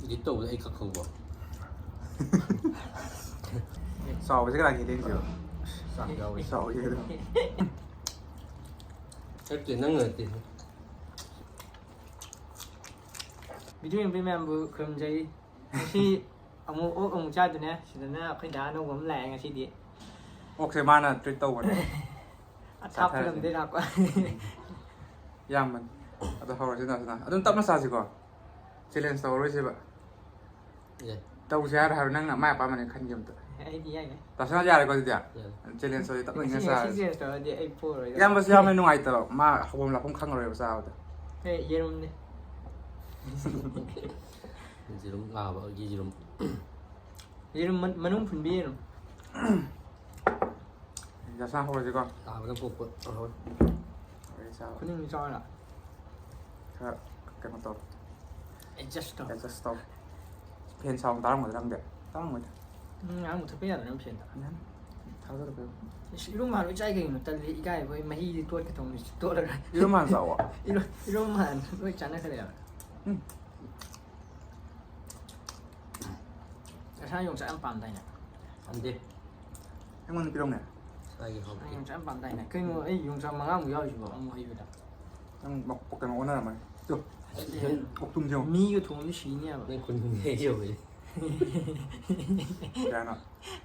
Edit tꯧꯕꯗ ꯑꯩ ꯈꯛ ꯈꯪꯕ ꯆꯥꯎꯕꯁꯦ ꯀꯅꯥ ꯍꯦꯜꯂꯤꯅꯣ ꯆꯥꯛ ꯌꯥꯎꯋꯤ ꯆꯥꯎꯋꯤ ꯑꯗꯨꯝ ꯅꯠꯇꯦ ꯅꯪꯅ ꯅꯠꯇꯦ ꯚꯤꯗꯤꯑꯣ ꯌꯦꯡꯕꯤ ꯃꯌꯥꯝꯕꯨ ꯈꯨꯔꯨꯝꯖꯩ ꯉꯁꯤ ꯑꯃꯨꯛ ꯑꯣꯛ ꯑꯃꯨꯛ ꯆꯥꯗꯨꯅꯦ ꯁꯤꯗꯅ ꯑꯩꯈꯣꯏ ꯗꯥ ꯑꯅꯧꯕ ꯑꯃ ꯂꯥꯛꯑꯦ ꯉꯁꯤꯗꯤ ꯑꯣꯛꯁꯦ ꯃꯥꯅ ꯇ꯭ꯔꯤꯠ ꯇꯧꯕꯅꯦ ꯑꯊꯥꯞꯄ ꯂꯝꯗꯩ ꯂꯥꯛꯄ ꯌꯥꯝꯕꯅꯤ ꯑꯗꯣ ꯍꯧꯔꯁꯤꯅ ꯑꯗꯨꯝ ꯇꯞꯅ ꯆꯥꯁꯤꯀꯣ ꯆꯦꯂꯦꯟꯖ ꯇꯧꯔꯔꯣꯏꯁꯦꯕ ꯇꯧꯁꯦ ꯍꯥꯏꯕ ꯅꯪꯅ ꯃꯥꯏ ꯑꯄꯥꯝꯕꯅꯦ ꯈꯟꯒꯦ ꯑꯝꯇ ꯑꯩꯗꯤ ꯌꯥꯏꯅꯦ ꯇꯁꯅ ꯌꯥꯔꯦꯀꯣ ꯑꯗꯨꯗꯤ ꯆꯦꯂꯦꯟꯖ ꯇꯧꯔꯤ ꯇꯞꯅ ꯏꯪꯅ ꯉꯁꯤ ꯆꯥꯔꯁꯤ ꯆꯦꯟꯖ ꯇꯧꯔꯗꯤ ꯑꯩ ꯄꯣꯔꯣꯏꯗ ꯏꯌꯥꯝꯕꯁꯨ ꯌꯥꯝꯅ ꯅꯨꯡꯉꯥꯏꯇꯕ ꯃꯥ ꯍꯧꯐꯝ ꯂꯥꯛꯐꯝ ꯈꯪꯉꯔꯣꯏꯕ ꯆꯥꯕꯗ ꯍꯦ ꯌꯦꯔꯨꯝꯅꯦ ꯌꯦꯔꯨꯝ ꯂꯥꯕꯒꯤ ꯌꯦꯔꯨꯝ ꯌꯦꯔꯨꯝ ꯃꯅꯨꯡ ꯐꯨꯟꯕꯤ ꯌꯦꯔꯨꯝ ꯌꯥꯁꯅ ꯍꯧꯔꯁꯤꯀꯣ ꯂꯥꯕꯅ ꯄꯣꯛꯄ ꯈꯨꯅꯤꯡ ꯆꯥꯎꯔ ꯈꯔ ꯀꯩꯅꯣ ꯇꯧ ꯑꯦꯗꯖꯁ ꯇꯧ ꯑꯦꯗꯖꯁ ꯇꯧ ꯐꯦꯟ ꯁꯥꯎꯟ ꯇꯥꯔꯝꯒꯗ꯭ꯔꯥ ꯈꯪꯗꯦ ꯇꯥꯔꯝꯒꯗ꯭ꯔꯥ ꯉꯥꯏꯍꯥꯛ ꯃꯨꯊꯠꯄ ꯌꯥꯗ꯭ꯔꯥ ꯐꯦꯟꯗ ꯊꯥꯖꯔꯛꯄ ꯏꯔꯨꯝ ꯍꯥꯟ ꯂꯣꯏ ꯆꯥꯏ ꯀꯩꯒꯤꯅꯣ ꯇꯜꯂꯤ ꯏꯀꯥꯏꯕ ꯑꯩ ꯃꯍꯤꯗꯤ ꯇꯣꯠꯀꯦ ꯇꯧꯅꯤ ꯇꯣꯠꯂꯒ ꯏꯔꯨꯝ ꯍꯥꯟꯅ ꯆꯥꯎꯋꯣ ꯏꯔꯨꯝ ꯍꯥꯟ ꯂꯣꯏ ꯆꯥꯅꯈ꯭ꯔꯦꯕ ꯉꯁꯥꯏ ꯌꯣꯡꯆꯥꯛ ꯌꯥꯝ ꯄꯥꯝꯗꯥꯏꯅꯦ ꯄꯥꯝꯗꯦ ꯑꯩꯉꯣꯟꯗ ꯄꯤꯔꯝꯅꯦ ꯆꯥꯒꯤ ꯍꯥꯎꯇꯦ ꯌꯣꯡꯆꯥꯛ ꯌꯥꯝ ꯄꯥꯝꯗꯥꯏꯅꯦ ꯀꯩꯅꯣ ꯑꯩ ꯌꯣꯡꯆꯥꯛ 5ꯃꯨꯛ ꯌꯥꯎꯔꯤꯁꯤꯕꯣ ꯑꯃꯨꯛ ꯍꯩꯕꯗ ꯅꯪ ꯀꯩꯅꯣ ꯑꯣꯟꯅꯔꯝꯃꯅꯤ ꯑꯣꯛꯇꯨꯝꯁꯦ ꯌꯦꯡꯉꯨ ꯃꯤꯒ ꯊꯣꯡꯉꯗꯤ ꯁꯤꯅꯦꯕ ꯅꯪ ꯈꯨꯅꯤꯡꯁꯦ ꯌꯧꯋꯦ ꯀꯌꯥꯅꯣ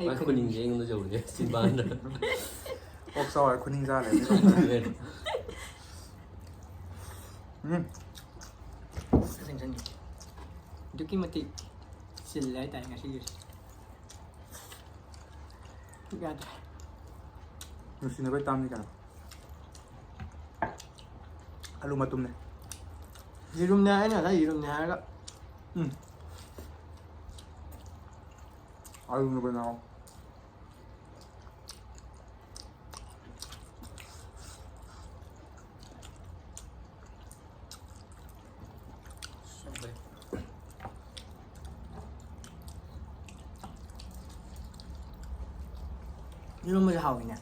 ꯃꯥꯏ ꯈꯨꯅꯤꯡꯁꯦ ꯑꯩꯉꯣꯟꯗ ꯌꯧꯔꯦ ꯆꯤꯟꯕꯥꯟꯗ ꯑꯣꯛ ꯆꯥꯎꯔꯦ ꯈꯨꯅꯤꯡ ꯆꯥ ꯂꯩ ꯆꯪꯁꯟꯒꯦ ꯑꯗꯨꯛꯀꯤ ꯃꯇꯤꯛ ꯆꯤꯜꯂꯦ ꯍꯥꯏꯇꯥꯔꯦ ꯉꯁꯤꯒꯤꯁꯦ ꯌꯥꯗ꯭ꯔꯦ ꯅꯨꯡꯁꯤꯅꯕꯩ ꯇꯥꯝꯅꯤ ꯀꯩꯅꯣ ꯑꯂꯨ ꯃꯇꯨꯝꯅꯦ ꯌꯦꯔꯨꯝꯅꯦ ꯑꯩꯅ ꯉꯁꯥꯏ ꯌꯦꯔꯨꯝꯅꯦ ꯍꯥꯏꯔꯒ ꯑꯂꯨꯅ ꯀꯩꯅꯣ ꯏꯔꯣꯝꯕꯁꯦ ꯍꯥꯎꯋꯤꯅꯦ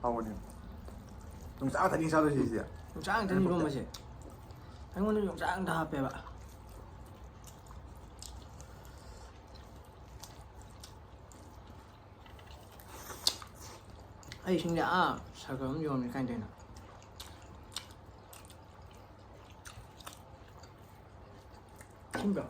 ꯍꯥꯎꯕꯅꯦ ꯌꯣꯡꯆꯥꯛ ꯉꯥꯛꯇꯅꯤ ꯆꯥꯗꯣꯏꯁꯦ ꯁꯤꯗꯤ ꯌꯣꯡꯆꯥꯛ ꯉꯥꯛꯇꯅꯤ ꯏꯔꯣꯝꯕꯁꯦ ꯑꯩꯉꯣꯟꯗ ꯌꯣꯡꯆꯥꯛ ꯉꯥꯛꯇ ꯍꯥꯞꯄꯦꯕ ꯑꯩ ꯏꯁꯤꯡꯁꯦ ꯁꯔꯀꯜ ꯑꯃ ꯌꯣꯝꯃꯤ ꯀꯥꯏꯅ ꯇꯧꯔꯤꯅꯣ ꯁꯤꯡꯕ꯭ꯔꯣ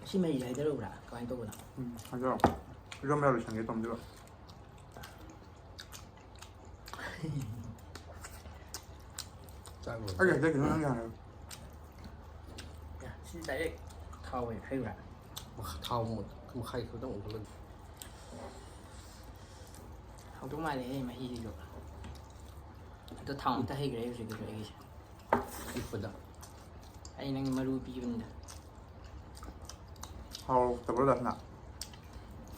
ꯁꯤ ꯃꯩꯁꯦ ꯍꯩꯗꯔꯛꯎꯕ꯭ꯔꯥ ꯀꯃꯥꯏꯅ ꯇꯧꯕꯅꯣ ꯍꯥꯏꯖꯔꯣ ꯏꯔꯣꯝꯕ ꯌꯥꯎ ꯂꯣꯏꯁꯟꯒꯦ ꯇꯣꯝꯗꯨꯒ ꯑꯩ ꯍꯟꯗꯛꯀꯤꯅꯣ ꯅꯪ ꯌꯥꯔꯦ ꯁꯤ ꯗꯥꯏꯔꯦꯛ ꯊꯥꯎ ꯍꯩꯕ꯭ꯔꯥ ꯊꯥꯎ ꯃꯈꯥꯏ ꯈꯛꯇꯪ ꯑꯣꯟꯈꯠꯂꯒ ꯍꯧꯗꯧ ꯃꯥꯜꯂꯦꯍꯦ ꯃꯍꯤꯁꯤꯁꯨ ꯑꯗꯣ ꯊꯥꯎ ꯑꯝꯇ ꯍꯩꯈ꯭ꯔꯦ ꯍꯧꯖꯤꯛꯀꯤꯁꯨ ꯑꯩꯒꯤꯁꯦ ꯄꯤꯛꯄꯗ ꯑꯩ ꯅꯪ ꯃꯔꯨ ꯄꯤꯕꯅꯤꯗ ꯍꯥꯎꯇꯕ꯭ꯔꯣ ꯗꯥꯁꯅꯥ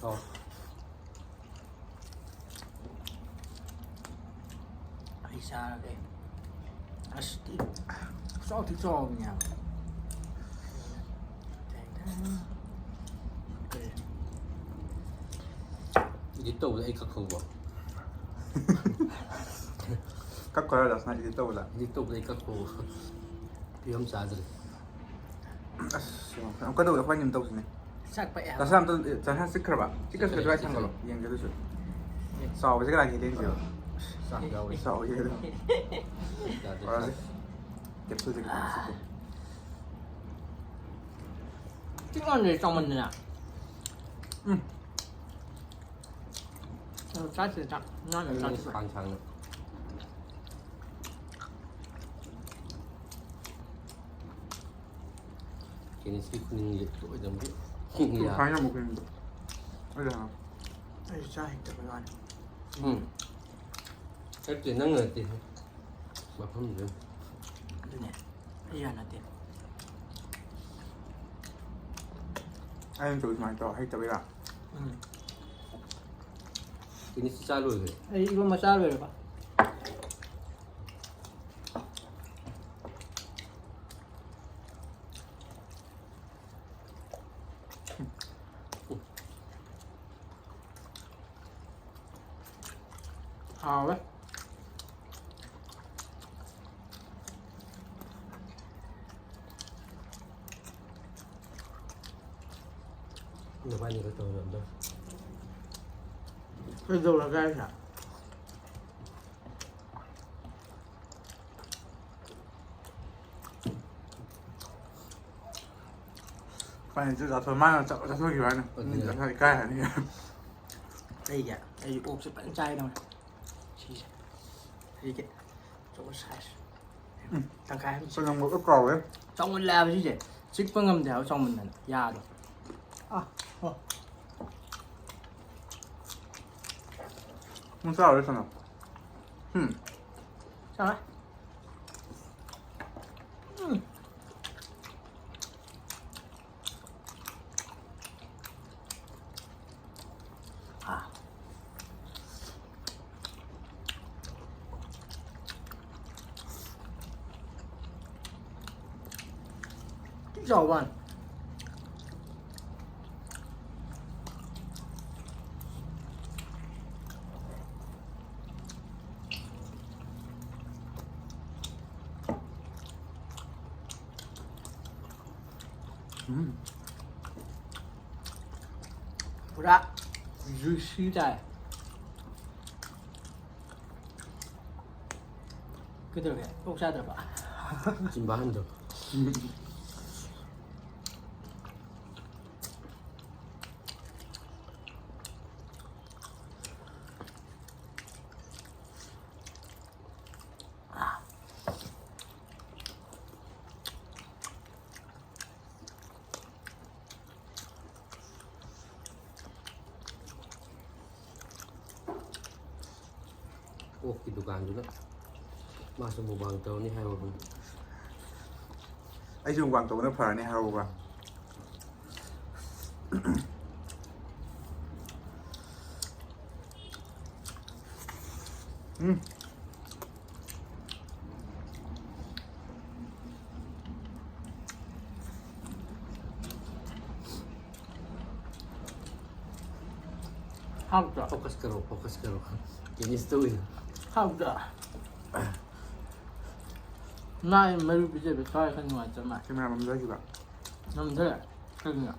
ꯑꯣ ꯑꯩ ꯆꯥꯔꯒꯦ ꯑꯁ ꯆꯥꯎꯗꯤ ꯆꯥꯎꯕꯅꯦ ꯍꯥꯏꯕ ꯏꯗꯤꯠ ꯇꯧꯕꯗ ꯑꯩ ꯈꯛ ꯈꯪꯕ ꯀꯛꯈ꯭ꯔꯣ ꯗꯥꯁꯅꯥ ꯏꯗꯤꯠ ꯇꯧꯕꯗ ꯏꯗꯤꯠ ꯇꯧꯕꯗ ꯑꯩ ꯀꯛꯄ ꯐꯤꯕꯝ ꯆꯥꯗ꯭ꯔꯦ ꯑꯁ ꯌꯥꯝ ꯀꯩꯗꯧꯋꯦ ꯑꯩꯈꯣꯏꯅꯤ ꯑꯃ ꯇꯧꯁꯤꯅꯦ ꯆꯥꯛ ꯄꯛꯑꯦ ꯍꯥꯏꯕ ꯗꯥꯁꯅꯥ ꯑꯝꯇ ꯗꯥꯁꯅꯥ ꯆꯤꯛꯈ꯭ꯔꯕ ꯆꯤꯛꯀꯁꯨ ꯀꯩꯁꯨ ꯊꯥꯡꯒꯠꯂꯣ ꯌꯦꯡꯒꯦ ꯑꯗꯨꯁꯨ ꯆꯥꯎꯕꯁꯦ ꯀꯅꯥ ꯍꯦꯜꯂꯤꯅꯣ ꯆꯥꯛ ꯌꯥꯎꯋꯤ ꯆꯥꯎꯋꯤ ꯑꯗꯨꯝ ꯌꯥꯗ꯭ꯔꯦ ꯍꯧꯔꯁꯤ ꯀꯦꯞꯁꯨꯜꯁꯦ ꯈꯤꯇꯪ ꯆꯤꯛꯀꯦ ꯆꯤꯛꯃꯟꯗ꯭ꯔꯦ ꯆꯥꯎꯃꯟꯗꯅ ꯆꯥꯛꯁꯤꯗ ꯆꯥꯛ ꯉꯥꯡꯅ ꯆꯥꯛꯁꯤꯕ ꯁꯥꯡ ꯁꯥꯡꯅ ꯀꯦꯅꯤꯁꯀꯤ ꯈꯨꯅꯤꯡꯁꯦ ꯂꯣꯏꯗꯕꯒꯤ ꯐꯥꯏꯅ ꯑꯃꯨꯛ ꯀꯩꯅꯣ ꯑꯩ ꯑꯩ ꯆꯥ ꯍꯩꯇꯕꯩ ꯋꯥꯅꯤ ꯅꯠꯇꯦ ꯅꯪ ꯅꯠꯇꯦ ꯃꯐꯝꯗꯨ ꯑꯗꯨꯅꯦ ꯑꯩ ꯅꯠꯇꯦ ꯑꯩꯅ ꯇꯧ ꯁꯨꯃꯥꯏꯅ ꯇꯧ ꯍꯩꯇꯕꯩꯔꯥ ꯀꯦꯅꯤꯁꯇꯤ ꯆꯥ ꯂꯣꯏꯈ꯭ꯔꯦ ꯑꯩ ꯏꯔꯣꯝꯕ ꯆꯥ ꯂꯣꯏꯔꯕ ꯍꯥꯎꯋꯦ เดี๋ยววันนี้ก็โตแล้วเนาะ cái dầu là gai hả 反正就找他妈找他远呢，你找他干啥呢？ đây kìa đây ốp sẽ bắn chai đâu này chị đây kìa chỗ sai thằng cái 这种我搞的， trong mình làm chứ gì xích phân ngầm theo trong mình là da rồi à 我找的什么？嗯， sao đấy à cái dầu bạn ra dưới xí đây cái được kìa không sao được ạ 지금 많은 적. Ủa, cái dukaan juga masuk mau bang tahu nih hayo bang. ไอ้ช่วงวางตัวนั้นผ่านนี่ฮารูป่ะkhông được Fokus karo. Ini setuju. không được nay mấy bây giờ bị coi không ngoài cho mày ใช่ไหมมันได้กี่บาท năm thế này cái gì ạ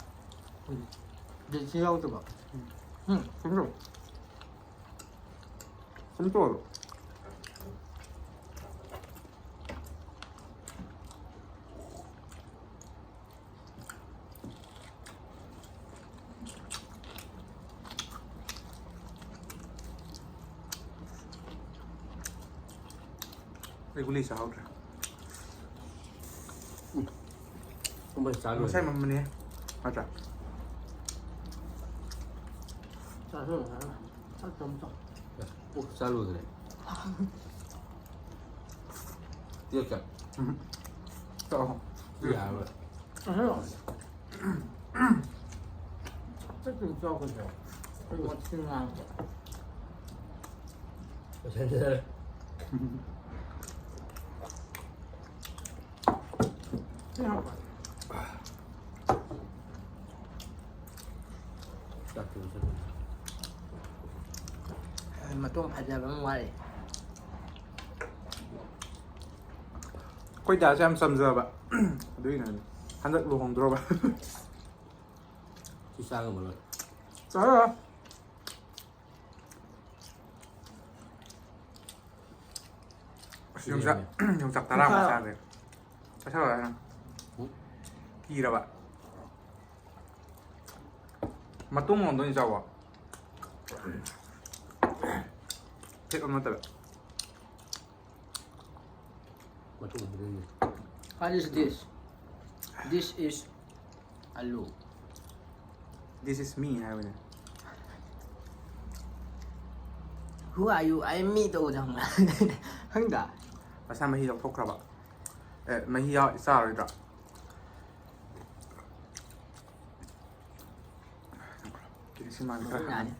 để chiêu được bảo คุ้มตัวคุ้มตัวไอ้กุลีสาวเลย Không sao ไม่ luôn. ใช่มันนี้มาจาก sao rồi sao trống trống Ủa, sao luôn rồi. Tiếc cả. ต่อ Dạ rồi. sao rồi chắc đừng cho cái gì cái con xin ngang Sen de thế nào tak tu. mà tôi phải ra bên ngoài ก๋วยเตี๋ยวแซมซัมเซอร์บะด้วยนะฮันเดอร์ลูฮงโดรบะ Susah nggak malah. จ้าเหรอยงจักตารามาซาเลยไม่ใช่เหรอนะกี่ระบะมาตุ้งมองตัวนี้จ้าวะเช็คเอามาแต่แบบ Macam ni. what is this this is alu this is me ไงวะเนี่ย who are you I me đâu rằng là không đã มาซามาฮีเราพกระบะมาฮีเอาซาเลยจ้ะกินชิมันก็ nhà đi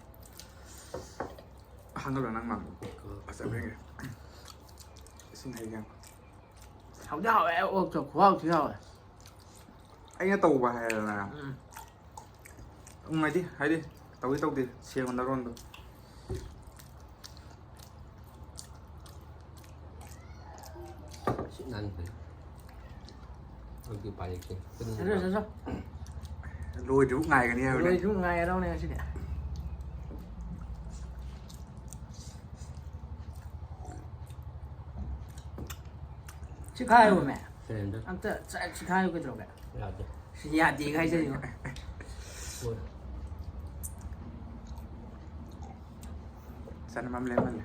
หังก็เหลือนั่งมั่งอาศัยเป็นไงสิ่งไหนยัง không đâu em ôm cho khoa chứ đâu ไอ้เนี่ยตูไปแล้วนะอุ้งไงดิให้ดิตูดิตูดิเชียร์คนละร้อนดู Sik nan tu. Lagi payah ke. sao sao sao lôi rút ngày cái này rồi này lúc ngày ở đâu này chứ nè chứ khai rồi mẹ Keren dah. anh ta chứ khai cái đâu cả Ya ada. ya thì khai chứ Boleh. sẵn mắm lên mắm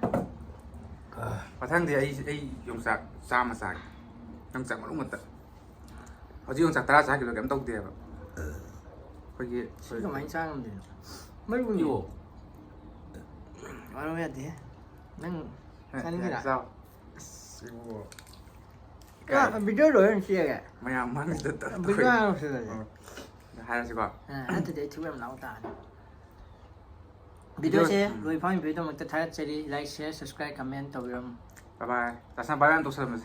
và thằng thì ấy dùng sạc sao mà sạc dùng sạc mà lúc mà tận họ chỉ dùng sạc ta sạc kiểu kém tông tiền coi gì chứ còn anh sang làm gì mấy con Yo. ở đâu vậy thế năng sang cái nào sao video rồi anh chia kìa mày ăn mắm thì tận video nào rồi hai là gì còn anh tự để chú em nấu ta video xe rồi phong video mà tôi thấy đi like share subscribe comment tàu bye bye tại sao bye bye tôi xem